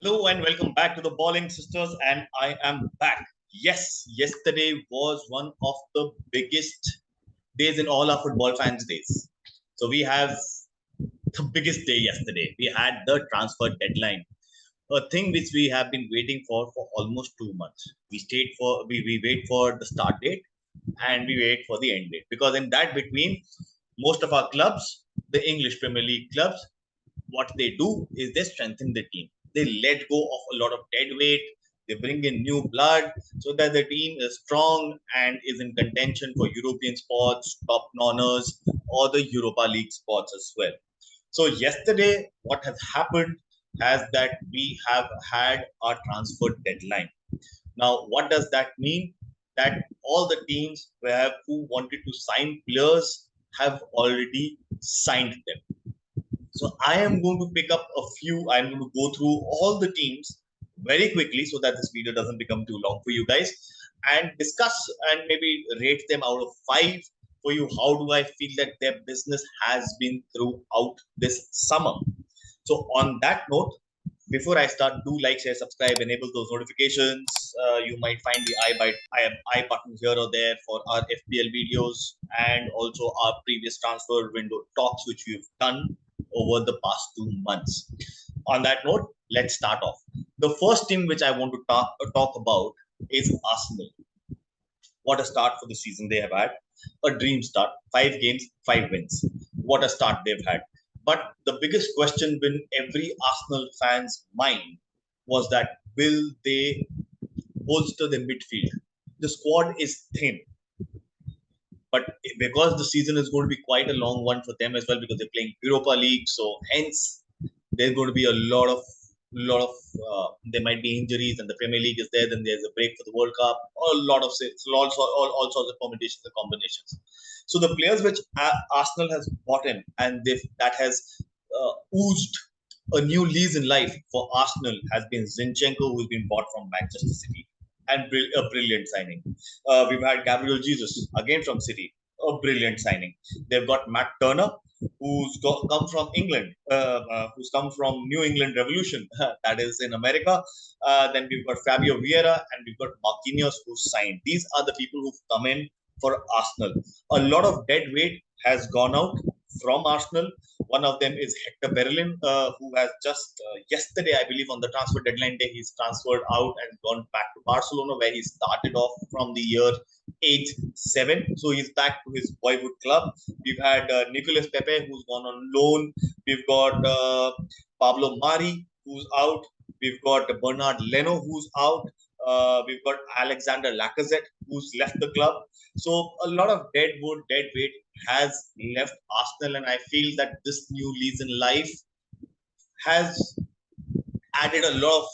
Hello and welcome back to the Ballin Sisters, and I am back. Yes, yesterday was one of the biggest days in all our football fans' days. So we have the biggest day yesterday. We had the transfer deadline, a thing which we have been waiting for almost 2 months. We wait for the start date and we wait for the end date because in that between, most of our clubs, the English Premier League clubs, what they do is they strengthen the team. They let go of a lot of dead weight. They bring in new blood so that the team is strong and is in contention for European spots, top honors, or the Europa League spots as well. So yesterday, what has happened has that we have had our transfer deadline. Now, what does that mean? That all the teams who wanted to sign players have already signed them. So I am going to pick up a few. I'm going to go through all the teams very quickly so that this video doesn't become too long for you guys and discuss and maybe rate them out of five for you. How do I feel that their business has been throughout this summer? So on that note, before I start, do like, share, subscribe, enable those notifications. You might find the I button here or there for our FPL videos and also our previous transfer window talks, which we've done over the past 2 months. On that note, let's start off. The first team which I want to talk about is Arsenal. What a start for the season they have had. A dream start. 5 games, 5 wins. What a start they've had. But the biggest question in every Arsenal fan's mind was that will they bolster the midfield? The squad is thin. But because the season is going to be quite a long one for them as well, because they're playing Europa League, so hence there's going to be a lot of there might be injuries, and the Premier League is there. Then there's a break for the World Cup. A lot of all sorts of permutations and combinations. So the players which Arsenal has bought in, and that has oozed a new lease in life for Arsenal has been Zinchenko, who's been bought from Manchester City, and a brilliant signing. We've had Gabriel Jesus again from City, a brilliant signing. They've got Matt Turner, come from England, who's come from New England Revolution, that is in America. Then we've got Fabio Vieira and we've got Marquinhos who signed. These are the people who've come in for Arsenal. A lot of dead weight has gone out from Arsenal. One of them is Hector Berlin, who has just yesterday, I believe, on the transfer deadline day, he's transferred out and gone back to Barcelona, where he started off from the year age 7. So he's back to his boyhood club. We've had Nicolas Pepe, who's gone on loan. We've got Pablo Mari, who's out. We've got Bernard Leno, who's out. We've got Alexander Lacazette, who's left the club. So a lot of dead weight has left Arsenal, and I feel that this new lease in life has added a lot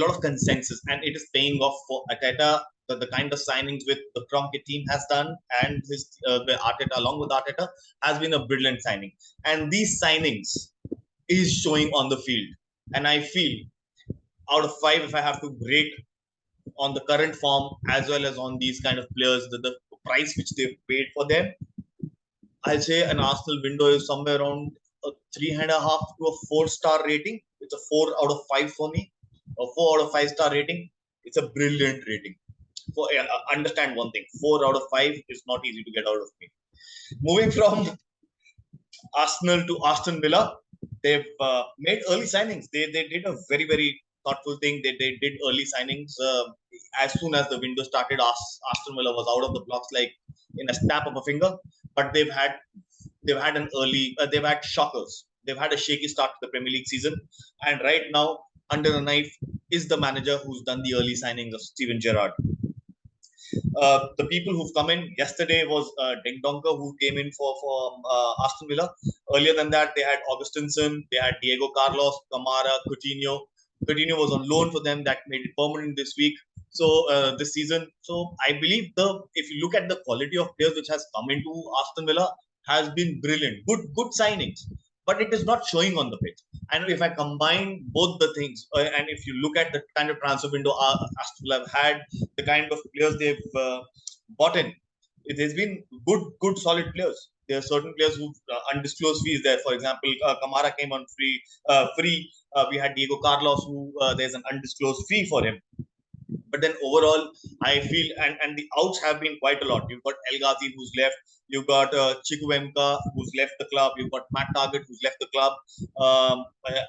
of consensus, and it is paying off for Arteta. The kind of signings with the Kroenke team has done, and his Arteta along with Arteta has been a brilliant signing. And these signings is showing on the field, and I feel out of five, if I have to rate on the current form as well as on these kind of players, the price which they've paid for them, I'll say an Arsenal window is somewhere around a 3.5 to a 4-star rating. It's a 4 out of 5 for me, a 4 out of 5 star rating. It's a brilliant rating. For understand one thing, 4 out of 5 is not easy to get out of me. Moving from Arsenal to Aston Villa, they've made early signings. They did a very thoughtful thing. They did early signings as soon as the window started. Aston Villa was out of the blocks like in a snap of a finger. But they've had an early they've had shockers. They've had a shaky start to the Premier League season, and right now under the knife is the manager who's done the early signings of Steven Gerrard. The people who've come in yesterday was Deng Donker, who came in for Aston Villa. Earlier than that, they had Augustinson, they had Diego Carlos, Camara, Coutinho. Coutinho was on loan for them. That made it permanent this week. So this season. So I believe if you look at the quality of players which has come into Aston Villa has been brilliant. Good signings, but it is not showing on the pitch. And if I combine both the things, and if you look at the kind of transfer window Aston Villa have had, the kind of players they've bought in, it has been good, solid players. There are certain players who undisclosed fees there. For example, Kamara came on free. We had Diego Carlos, who there's an undisclosed fee for him. But then overall, I feel and the outs have been quite a lot. You've got El Ghazi who's left. You've got Chikuemka who's left the club. You've got Matt Target who's left the club.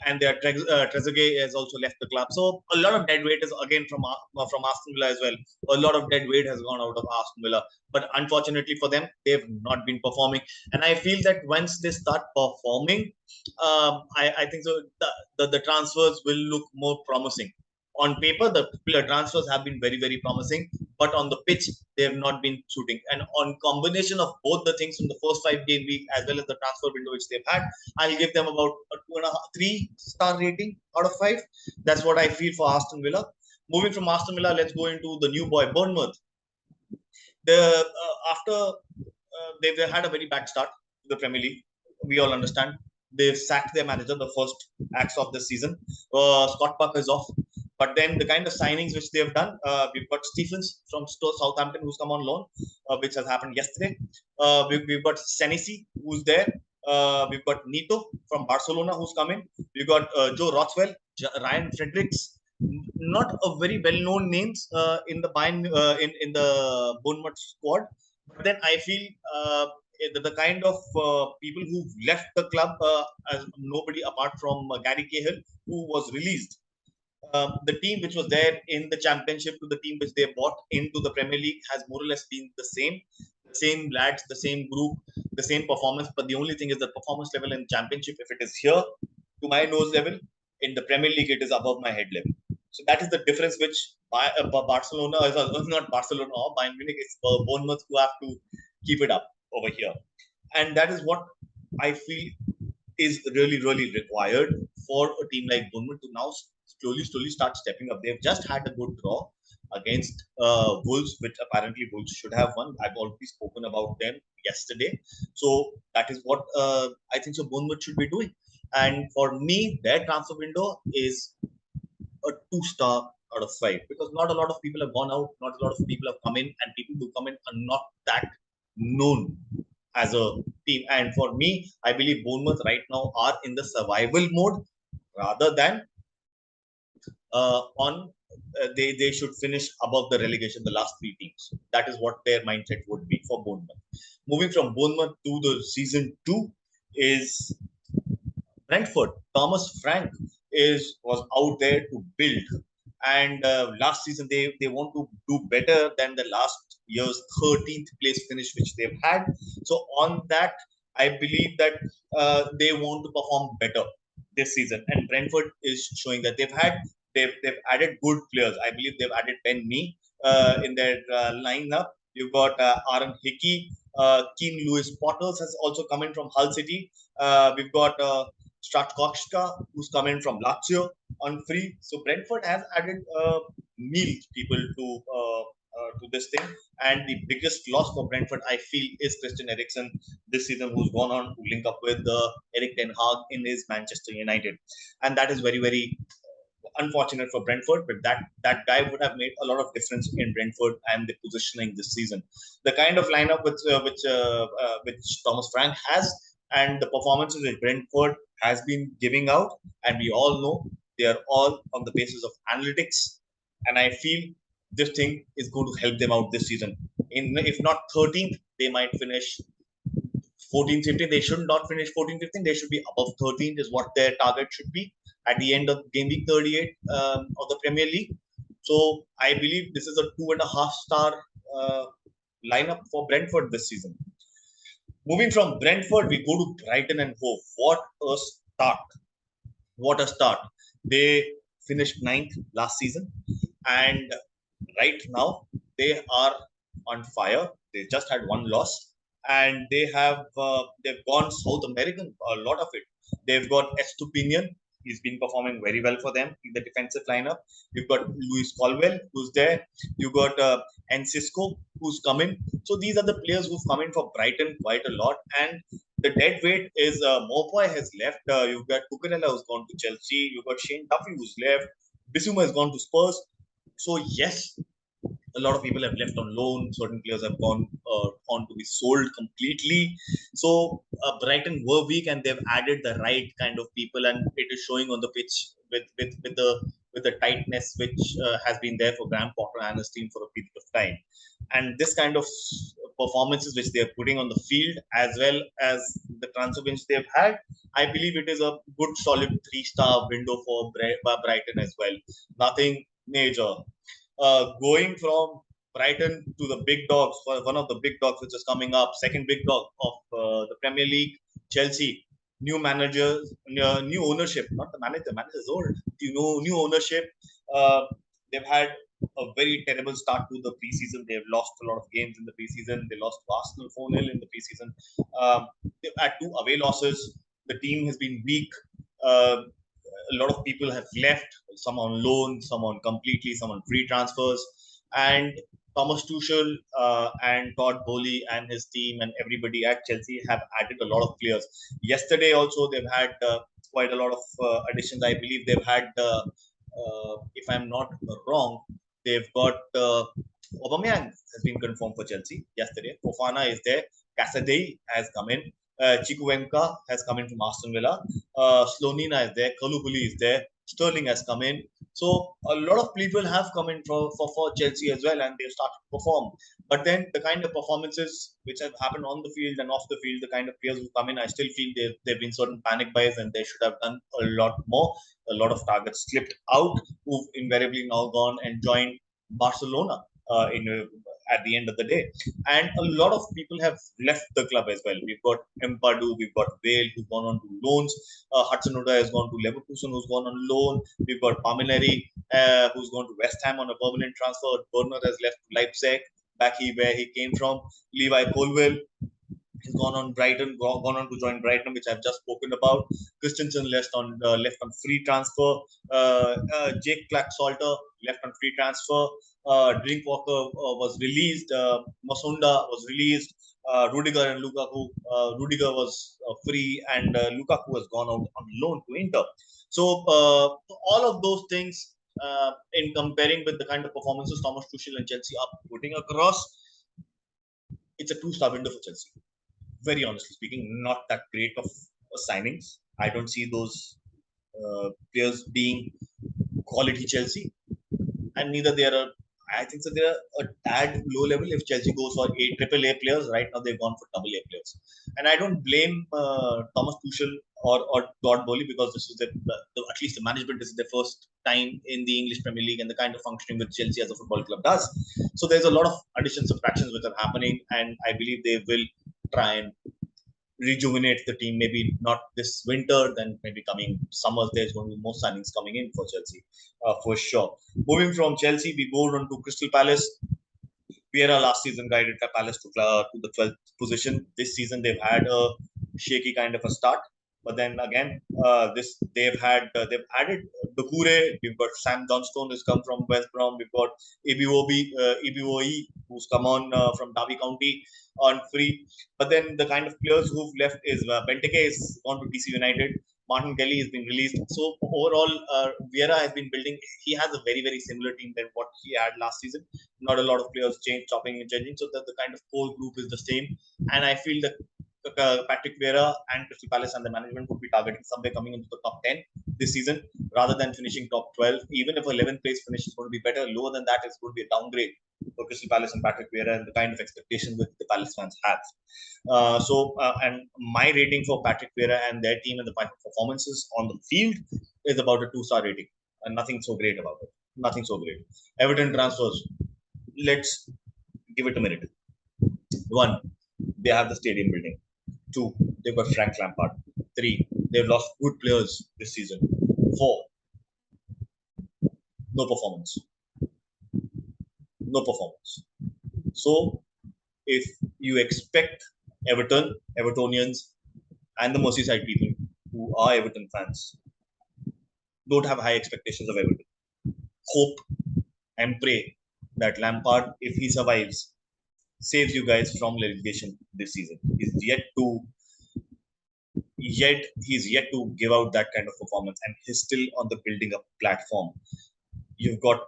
And their Trezeguet has also left the club. So a lot of dead weight is again from Aston Villa as well. A lot of dead weight has gone out of Aston Villa. But unfortunately for them, they've not been performing. And I feel that once they start performing, I think so the transfers will look more promising. On paper, the transfers have been very, very promising, but on the pitch, they have not been shooting. And on combination of both the things from the first 5 game week as well as the transfer window which they've had, I'll give them about a 2.5, 3-star rating out of 5. That's what I feel for Aston Villa. Moving from Aston Villa, let's go into the new boy, Bournemouth. After they've had a very bad start to the Premier League, we all understand. They've sacked their manager the first acts of the season. Scott Parker is off. But then the kind of signings which they've done, we've got Stephens from Southampton who's come on loan, which has happened yesterday. We've got Senesi who's there. We've got Nito from Barcelona who's coming. We've got Joe Rothwell, Ryan Fredericks. Not a very well-known names in the in the Bournemouth squad. But then I feel the kind of people who've left the club as nobody apart from Gary Cahill, who was released. The team which was there in the championship to the team which they bought into the Premier League has more or less been the same lads, the same group, the same performance. But the only thing is the performance level in championship, if it is here to my nose level, in the Premier League it is above my head level. So that is the difference which Barcelona is not Barcelona or Bayern Munich. It's Bournemouth who have to keep it up over here, and that is what I feel is really, really required for a team like Bournemouth to now slowly start stepping up. They've just had a good draw against Wolves, which apparently Wolves should have won. I've already spoken about them yesterday. So that is what I think so Bournemouth should be doing. And for me, their transfer window is a 2-star out of 5 because not a lot of people have gone out, not a lot of people have come in, and people who come in are not that known as a team. And for me, I believe Bournemouth right now are in the survival mode rather than on they should finish above the relegation, the last 3 teams. That is what their mindset would be for Bournemouth. Moving from Bournemouth to the season 2 is Brentford. Thomas Frank was out there to build, and last season they want to do better than the last year's 13th place finish which they've had. So on that, I believe that they want to perform better this season, and Brentford is showing that they've added good players. I believe they've added Ben Mee in their lineup. You've got Aaron Hickey, Keane Lewis Potters has also come in from Hull City. We've got Stratkowska, who's come in from Lazio on free. So Brentford has added meal people to this thing. And the biggest loss for Brentford, I feel, is Christian Eriksen this season, who's gone on to link up with Erik Ten Hag in his Manchester United. And that is very, very unfortunate for Brentford, but that guy would have made a lot of difference in Brentford and the positioning this season. The kind of lineup which Thomas Frank has and the performances which Brentford has been giving out, and we all know they are all on the basis of analytics. And I feel this thing is going to help them out this season. If not 13th, they might finish 14th, 15th. They should not finish 14th, 15th. They should be above 13th is what their target should be at the end of game week 38 of the Premier League. So I believe this is a 2.5-star lineup for Brentford this season. Moving from Brentford, we go to Brighton and Hove. What a start! What a start! They finished 9th last season, and right now they are on fire. They just had one loss, and they've gone South American, a lot of it. They've got Estupinian. He's been performing very well for them in the defensive lineup. You've got Luis Colwell, who's there. You've got Enciso, who's coming. So these are the players who've come in for Brighton quite a lot. And the dead weight is Mopoy has left. You've got Cucurella who's gone to Chelsea. You've got Shane Duffy who's left. Bissouma has gone to Spurs. So yes, A lot of people have left on loan. Certain players have gone on to be sold completely. So Brighton were weak, and they've added the right kind of people, and it is showing on the pitch with the tightness which has been there for Graham Potter and his team for a period of time. And this kind of performances which they're putting on the field, as well as the transfer bench they've had, I believe it is a good solid 3-star window for Brighton as well. Nothing major. Going from Brighton to the big dogs, one of the big dogs which is coming up, second big dog of the Premier League, Chelsea. New managers, new ownership. Not the manager. The manager is old. New ownership. They've had a very terrible start to the preseason. They've lost a lot of games in the preseason. They lost to Arsenal 4-0 in the preseason. They've had 2 away losses. The team has been weak. A lot of people have left, some on loan, some on completely, some on free transfers. And Thomas Tuchel and Todd Bowley and his team and everybody at Chelsea have added a lot of players. Yesterday also they've had quite a lot of additions. I believe they've had, if I'm not wrong, they've got Aubameyang has been confirmed for Chelsea yesterday. Fofana is there. Casadei has come in. Chukwuemeka has come in from Aston Villa. Slonina is there. Kalubuli is there. Sterling has come in. So a lot of people have come in for Chelsea as well, and they've started to perform. But then the kind of performances which have happened on the field and off the field, the kind of players who come in, I still feel there've been certain panic buys, and they should have done a lot more. A lot of targets slipped out, who've invariably now gone and joined Barcelona at the end of the day. And a lot of people have left the club as well. We've got Empadu, we've got Vale, who's gone on to loans. Hudson Odoi has gone to Leverkusen, who's gone on loan. We've got Palmineri, who's gone to West Ham on a permanent transfer. Werner has left Leipzig, back where he came from. Levi Colwill, he's gone on gone on to join Brighton, which I've just spoken about. Christensen left on free transfer. Jake Clack-Salter left on free transfer. Drinkwalker was released. Masunda was released. Rudiger and Lukaku. Rudiger was free, and Lukaku has gone out on loan to Inter. So all of those things, in comparing with the kind of performances Thomas Tuchel and Chelsea are putting across, it's a 2-star window for Chelsea. Very honestly speaking, not that great of signings. I don't see those players being quality Chelsea, and neither they are. I think so. They're a tad low level. If Chelsea goes for AAA players, right now they've gone for AA players, and I don't blame Thomas Tuchel or Todd Bowley, because this is at least the management, this is their first time in the English Premier League and the kind of functioning that Chelsea as a football club does. So there's a lot of additions, subtractions which are happening, and I believe they will try and rejuvenate the team. Maybe not this winter, then maybe coming summers there's going to be more signings coming in for Chelsea, for sure. Moving from Chelsea, we go on to Crystal Palace. Vieira last season guided Palace to the 12th position. This season they've had a shaky kind of a start, but then again, they've added Doucouré. We've got Sam Johnstone who's come from West Brom. We've got Ibuoe who's come on from Derby County on free. But then the kind of players who've left is Benteke is gone to DC United. Martin Kelly has been released. So overall, Vieira has been building. He has a very, very similar team than what he had last season. Not a lot of players chopping and changing. So that the kind of core group is the same. And I feel that Patrick Vieira and Crystal Palace and the management would be targeting somewhere coming into the top 10 this season rather than finishing top 12. Even if 11th place finish is going to be better, lower than that is going to be a downgrade for Crystal Palace and Patrick Vieira and the kind of expectations that the Palace fans have. And my rating for Patrick Vieira and their team and the performances on the field is about a 2-star rating, and nothing so great about it. Nothing so great. Everton transfers. Let's give it a minute. 1, they have the stadium building. 2, they've got Frank Lampard. 3, they've lost good players this season. 4, no performance. No performance. So, if you expect Evertonians, and the Merseyside people who are Everton fans, don't have high expectations of Everton. Hope and pray that Lampard, if he survives, saves you guys from relegation this season. He's yet to give out that kind of performance, and he's still on the building up platform. You've got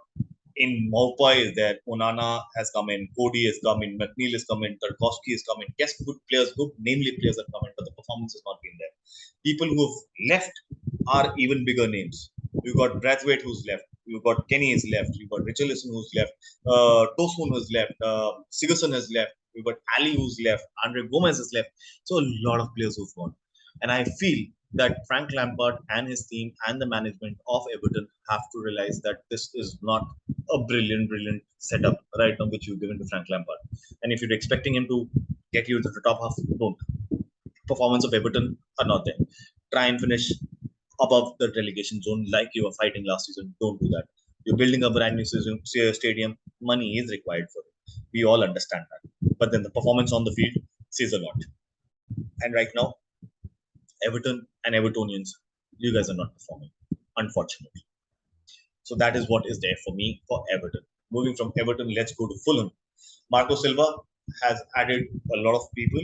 In Maupai is there, Onana has come in, Cody has come in, McNeil has come in, Tarkovsky has come in. Yes, good players, good namely players have come in, but the performance has not been there. People who've left are even bigger names. You've got Brathwaite who's left. You've got Kenny is left. You've got Richarlison who's left. Tosun has left. Sigerson has left. You've got Ali who's left. Andre Gomez has left. So a lot of players who've gone. And I feel that Frank Lampard and his team and the management of Everton have to realize that this is not a brilliant setup right now which you've given to Frank Lampard. And if you're expecting him to get you to the top half, don't. Performance of Everton are not there. Try and finish above the relegation zone like you were fighting last season. Don't do that. You're building a brand new stadium. Money is required for it. We all understand that. But then the performance on the field says a lot. And right now, Everton and Evertonians, you guys are not performing, unfortunately. So that is what is there for me for Everton. Moving from Everton, let's go to Fulham. Marco Silva has added a lot of people,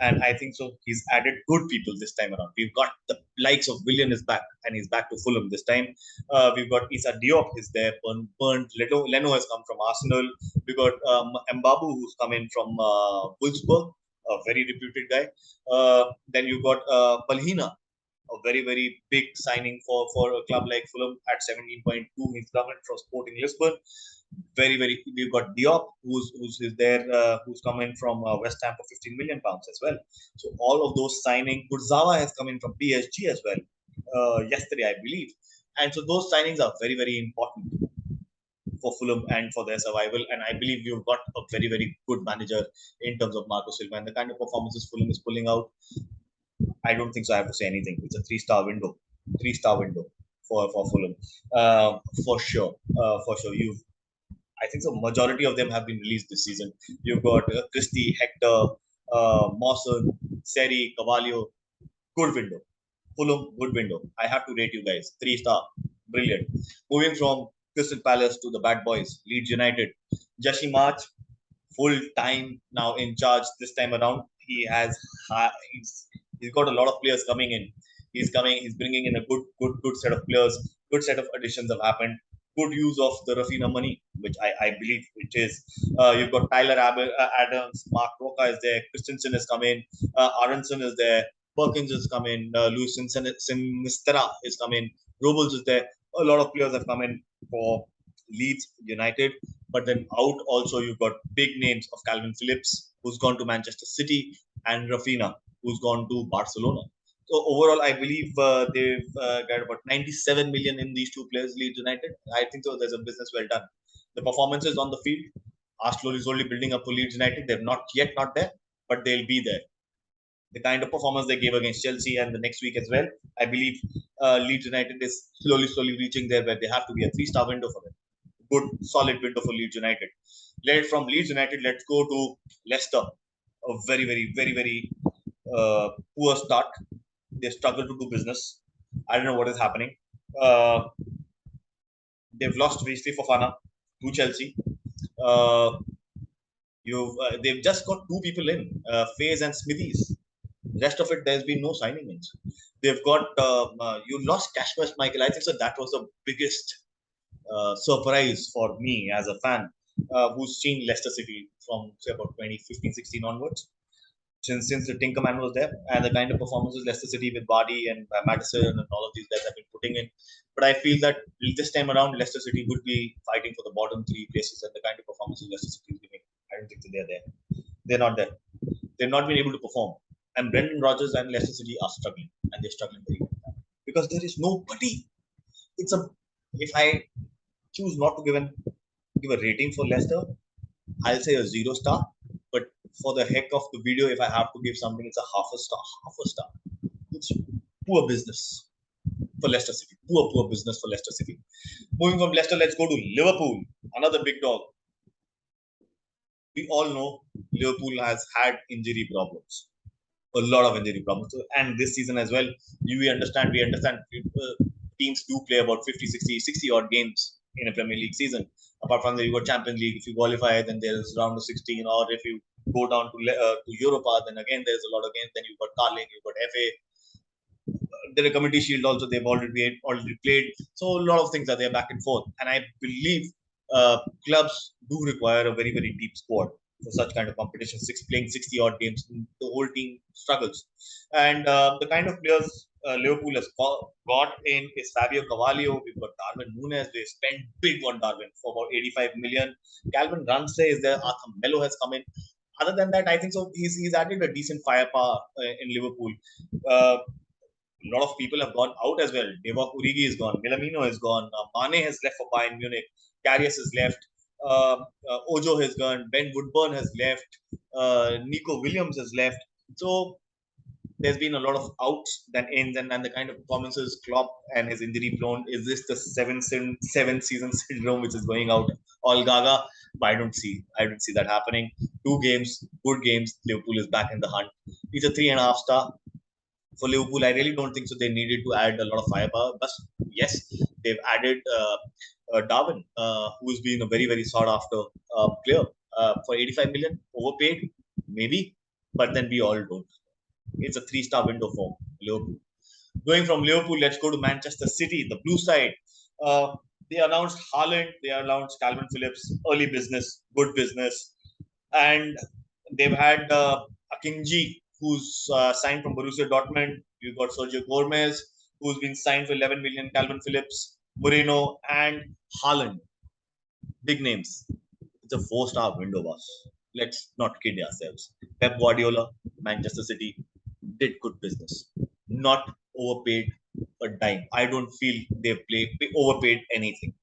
and I think so. He's added good people this time around. We've got the likes of Willian is back, and he's back to Fulham this time. We've got Issa Diop is there. Bernd Leno has come from Arsenal. We've got Mbabu who's come in from Wolfsburg, a very reputed guy. Then you've got Balhina, a very big signing for a club like Fulham at 17.2. He's coming from Sporting Lisbon. Very. We've got Diop, who's is there, who's coming from West Ham for 15 million pounds as well. So all of those signing. Kurzawa has come in from PSG as well yesterday, I believe. And so those signings are very important for Fulham and for their survival. And I believe you've got a very good manager in terms of Marco Silva and the kind of performances Fulham is pulling out. I don't think so. I have to say anything. It's a three-star window for Fulham, for sure. For sure. I think the majority of them have been released this season. You've got Christie, Hector, Mawson, Seri, Cavallo. Good window. Fulham, good window. I have to rate you guys. 3-star. Brilliant. Moving from Crystal Palace to the bad boys, Leeds United. Jesse March, full time now in charge this time around. He's got a lot of players coming in. He's bringing in a good set of players. Good set of additions have happened. Good use of the Rafinha money, which I believe it is. You've got Tyler Adams, Mark Roca is there, Christensen has come in, Aronson is there, Perkins has come in, Luis Sinistera is coming, Robles is there. A lot of players have come in for Leeds United, but then out also you've got big names of Calvin Phillips, who's gone to Manchester City, and Rafinha, who's gone to Barcelona. So overall, I believe they've got about 97 million in these two players, Leeds United. I think so. There's a business well done. The performances on the field are slowly building up for Leeds United. They're not there, but they'll be there. The kind of performance they gave against Chelsea and the next week as well, I believe Leeds United is slowly reaching there where they have to be a 3-star window for them. Good, solid window for Leeds United. From Leeds United, let's go to Leicester. A very poor start. They struggle to do business. I don't know what is happening. They've lost Wesley Fofana to Chelsea. They've just got two people in, Faze and Smithies. Rest of it, there's been no signing in. They've got you lost Cashmas Michael. I think so. That was the biggest surprise for me as a fan who's seen Leicester City from say about 2015-16 onwards. Since the Tinkerman was there, and the kind of performances Leicester City with Vardy and Maddison and all of these guys have been putting in. But I feel that this time around, Leicester City would be fighting for the bottom three places, and the kind of performances Leicester City is giving, I don't think they're there. They're not there. They've not been able to perform. And Brendan Rodgers and Leicester City are struggling, and they're struggling very well because there is nobody. If I choose not to give a rating for Leicester, I'll say a 0-star. But for the heck of the video, if I have to give something, it's a half a star. It's poor business for Leicester City. Poor business for Leicester City. Moving from Leicester, let's go to Liverpool, another big dog. We all know Liverpool has had injury problems. A lot of injury problems. And this season as well, we understand teams do play about 50, 60 odd games in a Premier League season. Apart from that, you got Champions League. If you qualify, then there's round of 16. Or if you go down to Europa, then again there's a lot of games. Then you've got Carling, you've got FA. The Community Shield also they've already played. So a lot of things are there back and forth. And I believe clubs do require a very, very deep squad for such kind of competition. Playing 60 odd games, the whole team struggles. And the kind of players Liverpool has got in is Fabio Carvalho. We've got Darwin Núñez. They spent big on Darwin for about 85 million. Calvin Ramsey is there. Arthur Melo has come in. Other than that, I think so. He's added a decent firepower in Liverpool. A lot of people have gone out as well. Divock Origi is gone. Minamino is gone. Mane has left for Bayern Munich. Karius has left. Ojo has gone. Ben Woodburn has left. Nico Williams has left. So there's been a lot of outs than ins, and the kind of performances Klopp and his injury prone. Is this the seven season syndrome which is going out all gaga? But I don't see that happening. 2 games, good games. Liverpool is back in the hunt. He's a 3.5 star for Liverpool. I really don't think so. They needed to add a lot of firepower. But yes, they've added Darwin, who's been a very, very sought after player for 85 million. Overpaid, maybe, but then we all don't. It's a 3-star window for Liverpool. Going from Liverpool, let's go to Manchester City, the blue side. They announced Haaland, they announced Calvin Phillips, early business, good business. And they've had Akinji, who's signed from Borussia Dortmund. You've got Sergio Gomez, who's been signed for 11 million. Calvin Phillips, Moreno, and Haaland. Big names. It's a 4-star window, boss. Let's not kid ourselves. Pep Guardiola, Manchester City, did good business. Not overpaid a dime. I don't feel they overpaid anything.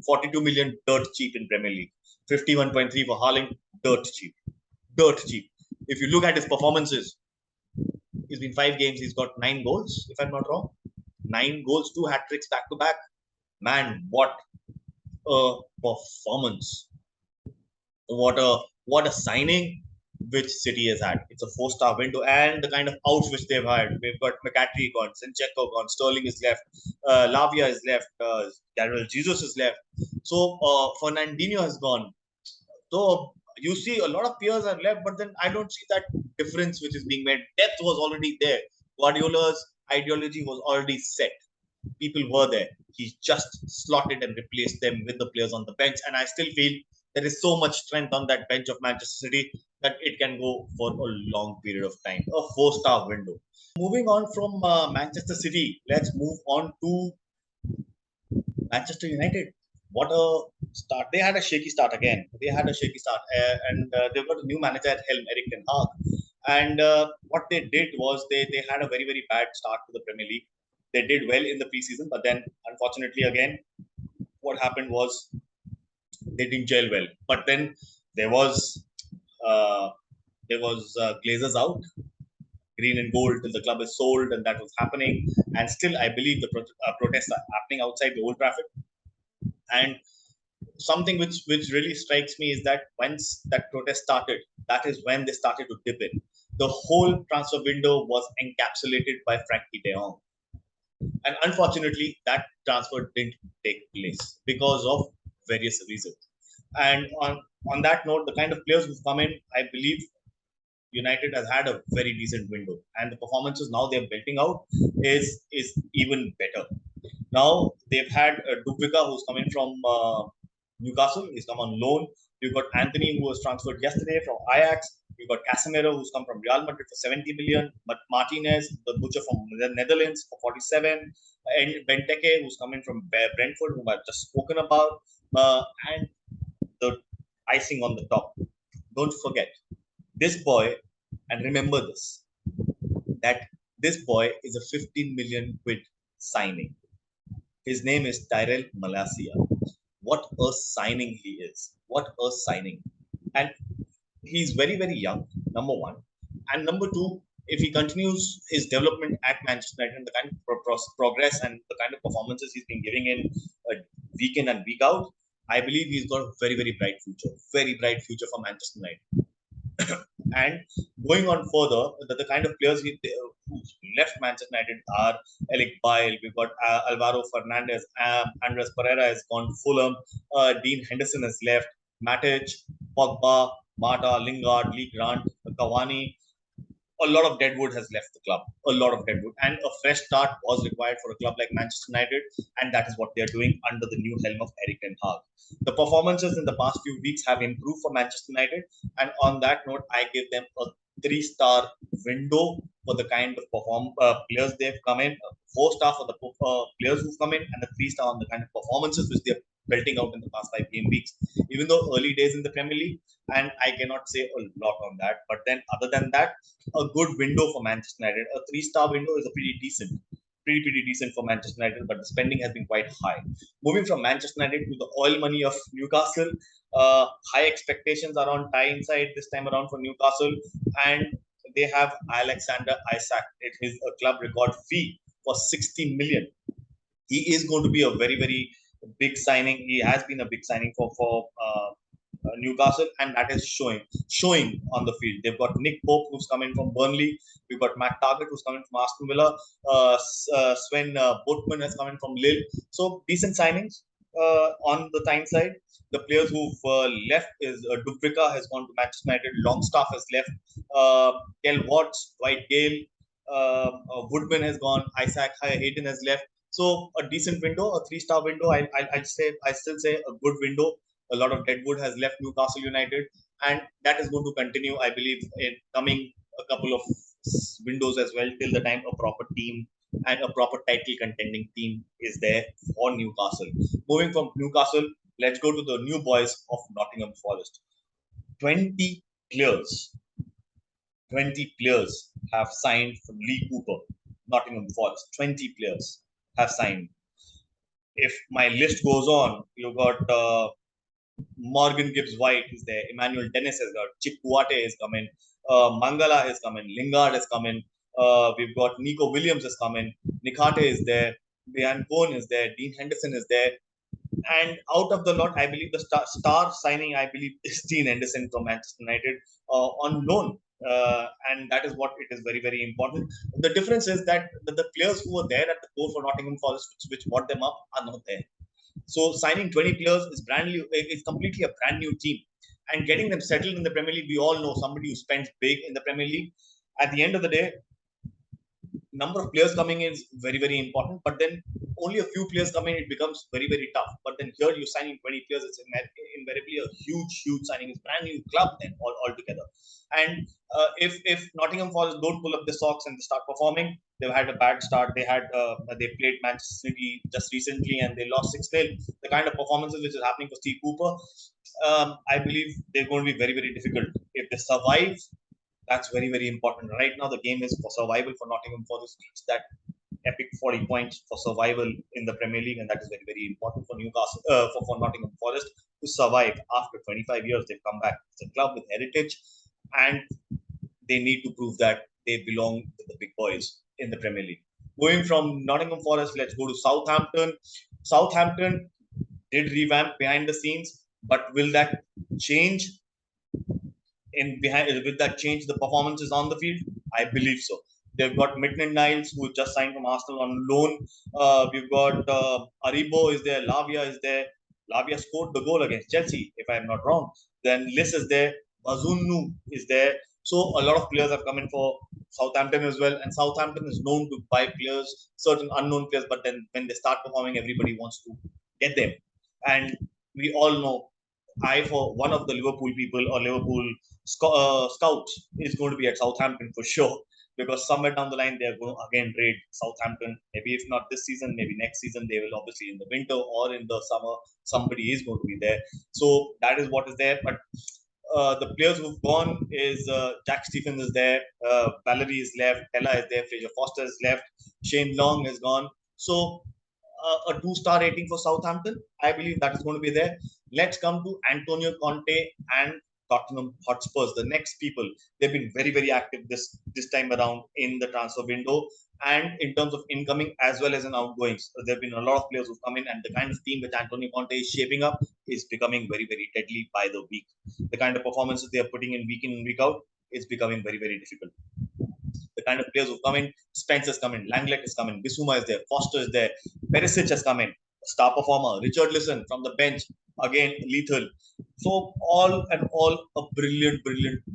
42 million, dirt cheap in Premier League. 51.3 for Haaland, dirt cheap. Dirt cheap. If you look at his performances, he's been 5 games, he's got 9 goals, if I'm not wrong. 9 goals, 2 hat tricks back to back. Man, what a performance. What a signing which City has had. It's a 4-star window, and the kind of outs which they've had. We've got McCaffrey gone, Zinchenko gone, Sterling is left, Lavia is left, Gabriel Jesus is left. So Fernandinho has gone. So you see a lot of players are left, but then I don't see that difference which is being made. Depth was already there. Guardiola's ideology was already set. People were there. He just slotted and replaced them with the players on the bench. And I still feel there is so much strength on that bench of Manchester City that it can go for a long period of time. A 4-star window. Moving on from Manchester City, let's move on to Manchester United. What a start. They had a shaky start again. And they've got a new manager at helm, Eric Ten Hag. And what they did was they had a very, very bad start to the Premier League. They did well in the preseason, but then unfortunately, again, what happened was they didn't gel well. But then there was Glazers out, green and gold till the club is sold, and that was happening. And still, I believe the protests are happening outside the Old Trafford. And something which really strikes me is that once that protest started, that is when they started to dip in. The whole transfer window was encapsulated by Frankie de Jong. And unfortunately, that transfer didn't take place because of various reasons. And on that note, the kind of players who've come in, I believe United has had a very decent window. And the performances now they're building out is even better. Now they've had Dubravka, who's coming from Newcastle. He's come on loan. You've got Anthony, who was transferred yesterday from Ajax. You've got Casemiro, who's come from Real Madrid for 70 million. But Martinez, the butcher from the Netherlands, for 47. And Benteke, who's coming from Brentford, whom I've just spoken about. And the icing on the top. Don't forget, this boy, and remember this, that this boy is a 15 million quid signing. His name is Tyrell Malacia. What a signing he is. What a signing. And he's very, very young, number one. And number two, if he continues his development at Manchester United and the kind of progress and the kind of performances he's been giving in week in and week out, I believe he's got a very, very bright future. Very bright future for Manchester United. And going on further, the kind of players who left Manchester United are Alec Bile, we've got Alvaro Fernandez, Andres Pereira has gone to Fulham, Dean Henderson has left, Matic, Pogba, Mata, Lingard, Lee Grant, Cavani. a lot of deadwood has left the club. A lot of deadwood, and a fresh start was required for a club like Manchester United, and that is what they are doing under the new helm of Erik ten Hag. The performances in the past few weeks have improved for Manchester United, and on that note, I give them a 3-star window for the kind of players they've come in, 4-star for the players who've come in, and a 3-star on the kind of performances which they're belting out in the past 5 game weeks. Even though early days in the Premier League, and I cannot say a lot on that. But then, other than that, a good window for Manchester United. A 3-star window is a pretty decent for Manchester United. But the spending has been quite high. Moving from Manchester United to the oil money of Newcastle, high expectations are on tie inside this time around for Newcastle, and they have Alexander Isak. It is a club record fee for 60 million. He is going to be a very big signing. He has been a big signing for Newcastle, and that is showing on the field. They've got Nick Pope, who's coming from Burnley. We've got Matt Targett, who's coming from Aston Villa. Sven Botman has coming from Lille. So decent signings on the time side. The players who've left is Dubravka has gone to Manchester United. Longstaff has left. Kel Watts, Dwight Gale, Woodman has gone. Isaac Hayden has left. So a decent window, a 3-star window. I still say a good window. A lot of deadwood has left Newcastle United, and that is going to continue, I believe, in coming a couple of windows as well, till the time a proper team and a proper title contending team is there for Newcastle. Moving from Newcastle, let's go to the new boys of Nottingham Forest. 20 players have signed from Lee Cooper, Nottingham Forest. 20 players have signed. If my list goes on, you've got Morgan Gibbs White is there, Emmanuel Dennis has got, Chick Kouyaté is coming, Mangala is coming, Lingard is coming, we've got Nico Williams is coming, Nikate is there, Bian Cohn is there, Dean Henderson is there, and out of the lot, I believe the star signing, I believe, is Dean Henderson from Manchester United on loan. And that is what it is very important. The difference is that the players who were there at the core for Nottingham Forest, which brought them up, are not there. So signing 20 players is brand new. It's completely a brand new team, and getting them settled in the Premier League. We all know somebody who spends big in the Premier League. At the end of the day, number of players coming in is very important. But then only a few players come in, it becomes very tough. But then here you're signing 20 players. It's invariably a huge signing. It's brand new club then altogether. And if Nottingham Forest don't pull up the socks and start performing, they've had a bad start. They played Manchester City just recently and they lost 6-0. The kind of performances which is happening for Steve Cooper, I believe they're going to be very difficult. If they survive, that's very important. Right now, the game is for survival for Nottingham Forest. Reach that epic 40 points for survival in the Premier League, and that is very important for Newcastle, for Nottingham Forest to survive after 25 years. They've come back. It's a club with heritage, and they need to prove that they belong to the big boys in the Premier League. Going from Nottingham Forest, let's go to Southampton. Southampton did revamp behind the scenes, but will that change? Will that change the performances on the field? I believe so. They've got Maitland-Niles, who just signed from Arsenal on loan. We've got Aribo is there, Lavia is there. Lavia scored the goal against Chelsea, if I'm not wrong. Then Liss is there, Bazunu is there. So a lot of players have come in for Southampton as well. And Southampton is known to buy players, certain unknown players, but then when they start performing, everybody wants to get them. And we all know, for one of the Liverpool people or Liverpool scouts, is going to be at Southampton for sure, because somewhere down the line they are going to again raid Southampton. Maybe if not this season, maybe next season. They will obviously in the winter or in the summer. Somebody is going to be there. So that is what is there. But the players who've gone is Jack Stephens is there, Valerie is left, Ella is there, Fraser Foster is left, Shane Long is gone. So a 2-star rating for Southampton. I believe that is going to be there. Let's come to Antonio Conte and Tottenham Hotspurs, the next people. They've been very active this time around in the transfer window, and in terms of incoming as well as in outgoings. There have been a lot of players who've come in, and the kind of team which Antonio Conte is shaping up is becoming very deadly by the week. The kind of performances they are putting in and week out is becoming very difficult. The kind of players who've come in, Spence has come in, Langlet is coming, Bissouma is there, Foster is there, Perisic has come in, star performer, Richard Lisson from the bench, again lethal. So all in all, a brilliant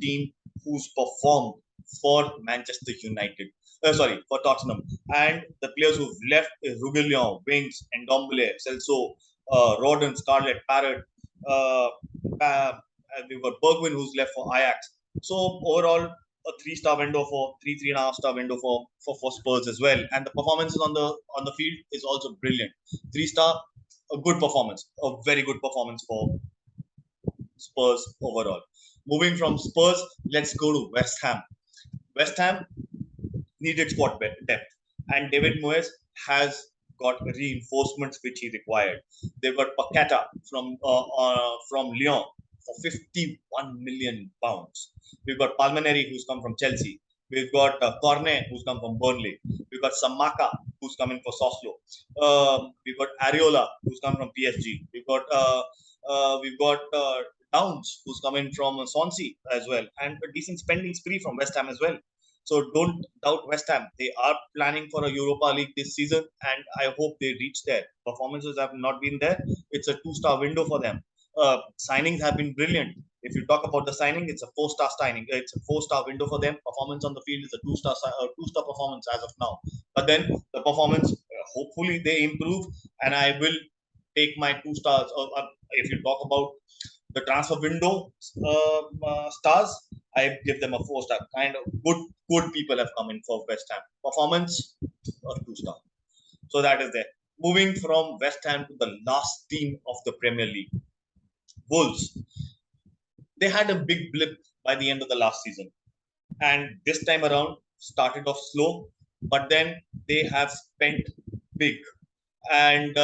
team who's performed for Manchester United. For Tottenham. And the players who've left is Rugiglion, Wings, Ndombele, Celso, Rodden, Scarlett, Parrott. Uh, we've got Bergwijn who's left for Ajax. So overall, a 3-star window for 3.5 star window for Spurs as well. And the performances on the field is also brilliant. 3-star, a good performance, a very good performance for Spurs overall. Moving from Spurs, let's go to West Ham. West Ham needed squad depth, and David Moyes has got reinforcements which he required. They've got Paqueta from Lyon for 51 million pounds. We've got Palmieri who's come from Chelsea. We've got Cornet who's come from Burnley. We've got Samaka who's coming for Soslo. We've got Areola who's come from PSG. We've got Downs who's coming from Swansea as well, and a decent spending spree from West Ham as well. So don't doubt West Ham. They are planning for a Europa League this season, and I hope they reach there. Performances have not been there. It's a 2-star window for them. Signings have been brilliant. If you talk about the signing, it's a 4-star signing. It's a 4-star window for them. Performance on the field is a 2-star performance as of now. But then the performance, hopefully they improve, and I will take my 2 stars. If you talk about the transfer window stars, I give them a 4-star. Kind of good people have come in for West Ham. Performance, a 2-star. So that is there. Moving from West Ham to the last team of the Premier League, Wolves. They had a big blip by the end of the last season, and this time around started off slow, but then they have spent big, and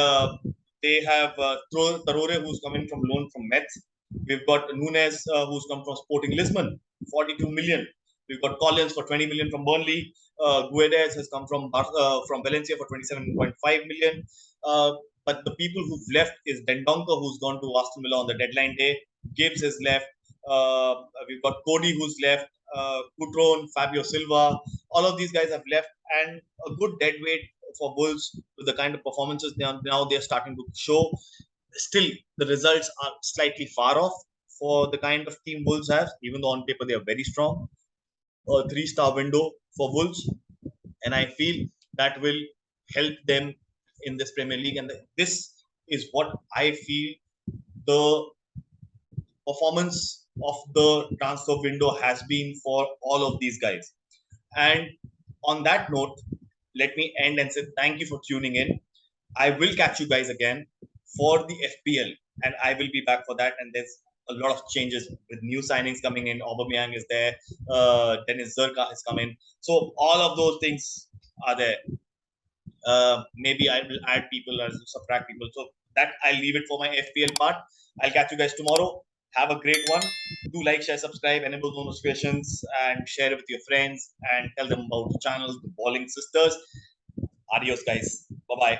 they have Traore who's coming from loan from Metz. We've got Nunes who's come from Sporting Lisbon, 42 million. We've got Collins for 20 million from Burnley. Guedes has come from Valencia for 27.5 million. But the people who've left is Dendoncker, who's gone to Aston Villa on the deadline day. Gibbs has left. We've got Cody who's left. Coutron, Fabio Silva. All of these guys have left, and a good dead weight for Wolves with the kind of performances now they're starting to show. Still, the results are slightly far off for the kind of team Wolves have, even though on paper they are very strong. A 3-star window for Wolves, and I feel that will help them in this Premier League. And this is what I feel the performance of the transfer window has been for all of these guys. And on that note, let me end and say thank you for tuning in. I will catch you guys again for the FPL, and I will be back for that. And there's a lot of changes with new signings coming in. Aubameyang is there. Dennis Zerka has come in. So all of those things are there. Maybe I will add people or subtract people. So that I'll leave it for my FPL part. I'll catch you guys tomorrow. Have a great one. Do like, share, subscribe, enable notifications, and share it with your friends, and tell them about the channel, the Ballin Sisters. Adios, guys. Bye bye.